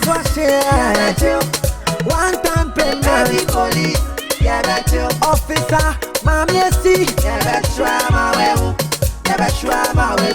One time payment. Officer, mommy, see. Never try my way. Never try my way.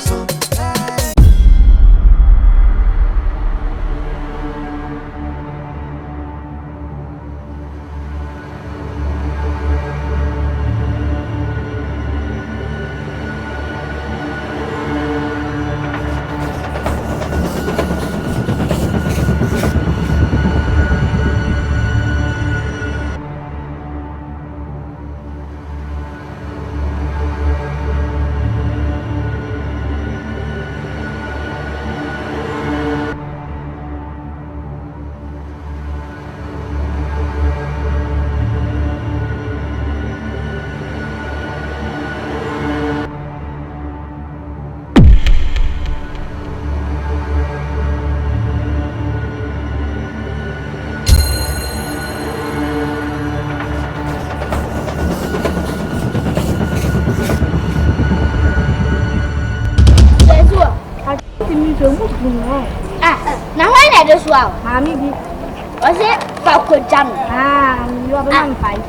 Now why not as well? Mammy, was it Kokotii? You have a man 5.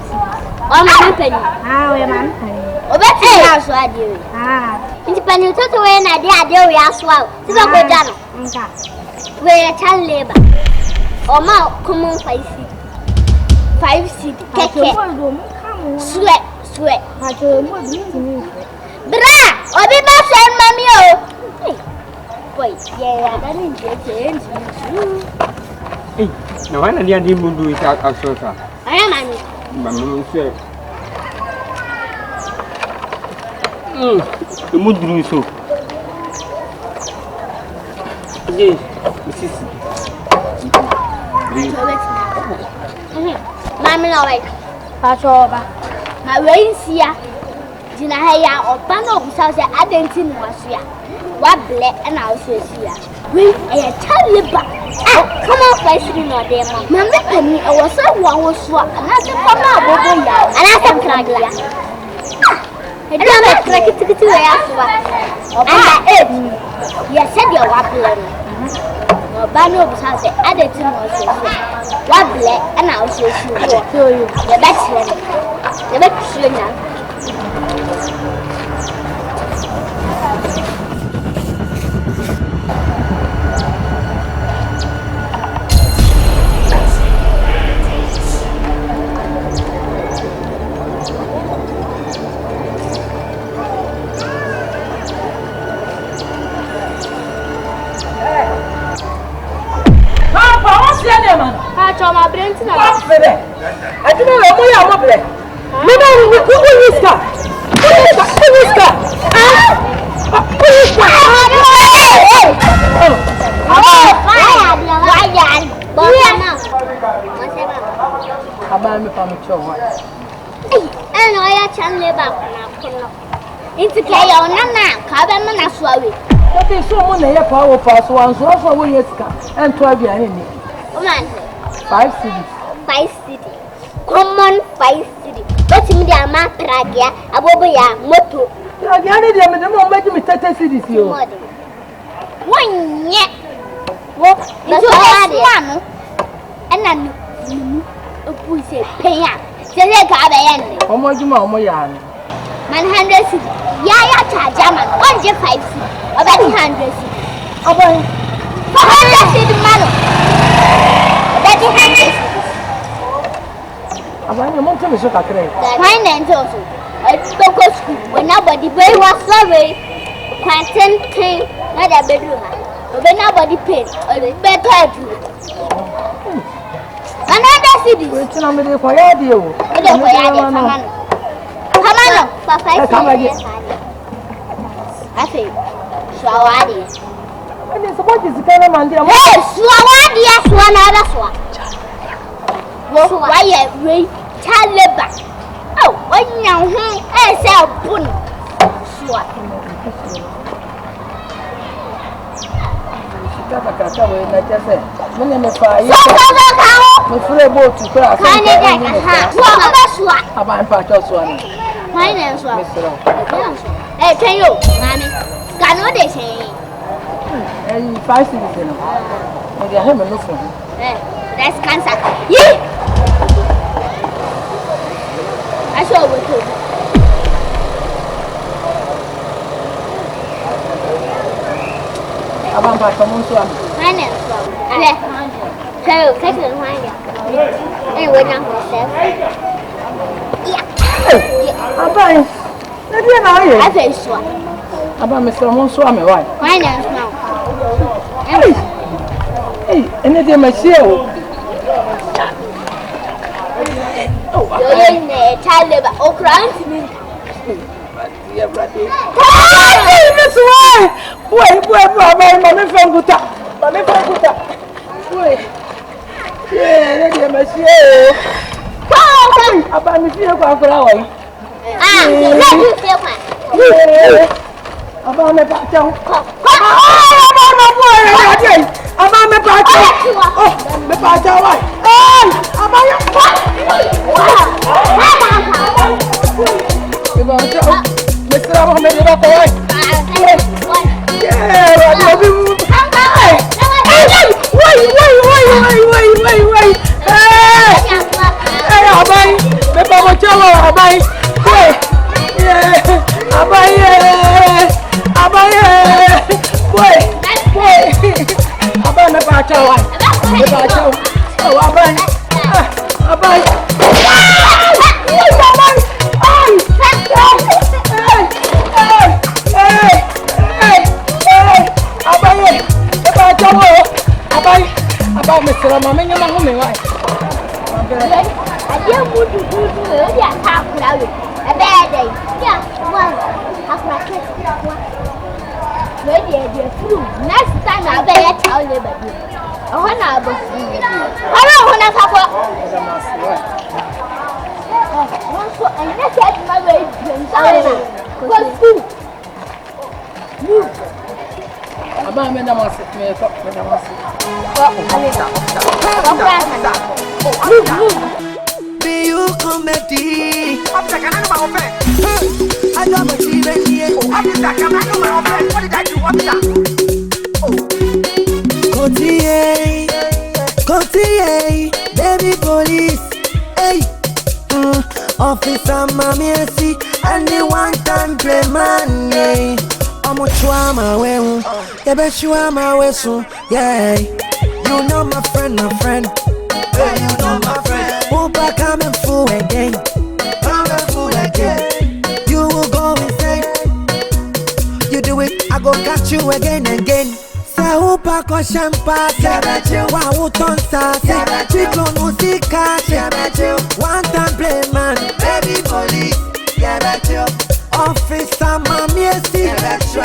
Oh, my penny. Oh, man. Oh, that's it. So I do. It's penny to win a dear as well. It's a good job. Where a child labor. Oh, my common 5 city. Sweat. Bra! Or be back and mammy. Wait, yeah, that didn't get it. Hey, now when I didn't do it out of sofa. I am. Mamma said, the mood grew so. Yes, Mrs. Mamma, no way. Pass over. My ways here. Dinahaya or Pano South, I didn't was here. What black and I'll say here. We a child back. Come on, fighting or them. Mamma Penny, I was so one was swap, and I said, come on, and I said, Cragla. I don't have like it to get to the answer. Yes, said you're wapping. Bano was house, I didn't know what black and I'll say, you. The best now. My brain to I don't know where I'm up there. No, who is that? Five city. Common 5 city. What's in the Ama Pragia, Aboya, Moto? I did them and the moment you 30 cities. One yet. What? That's one. And then we say, pay up. Say, how much you more yarn? 100 city. Yaya Chajaman, 1 5 city. About 100 city. About 400 city, man. I'm not going to show a crane. Finance also. I spoke of school when nobody paid was sorry. Quantum came, not a bedroom. When nobody paid, or the better do. Another city. Which number they for you? Come on, for 5 years. I say, Swawadi. And it's about this kind of man. Hey, Swawadi, another swap. Why are Taleba? Oh, what now? I say, Pun. Swat. And 5 cities, you know. And they have enough for him. That's cancer. Yeah! I saw what you. About my common swam. My name is so, take it and find it. Anyway, now myself. I'm buying. Let me know. I think so. About Mr. Monswami, why? My name is now. Hey, and then my show. You're in the child labor or crying to me. This way! Wait, mommy from Guta. Mommy from Guta. Wait. Yeah, let me see. About me, feel about for hour. Ah, let you feel my. About my back down. About my boy. About my back down. Oh, my back down. Hey, about your back. Mr. Mohammed, you're not the way. Yeah, I love you. Wait. Hey, Abai, me Papa Chalo, Abai. Yeah, Abai, wait. Abai, me Papa Chalo. Oh, Abai. About Mr. Mamma, you know me, right? I didn't want to do it. Yeah, half an hour. A bad day. Yeah, one. Half my kids. Maybe a flu. Next time I'll be a child labor. I want to have a flu. I don't want to have a. And let's get my way. What's food? About me, I must make up. Be you comedy. I got my TV here. Kokotii, baby police. Hey, officer, mommy, see, and the one time Playman. I'm a trauma, well, yeah, bet you are my whistle, yeah. You know my friend, hey, you know my friend. Won't back coming full again, You will go insane. You do it, I go catch you again and again. Say who pack or champagne, yeah, bet you. Wow, who turn stars, yeah, bet you. Chico no see cash, yeah, bet you. One time Playman, baby police, yeah, bet you. Officer, mommy, see, yeah, bet you.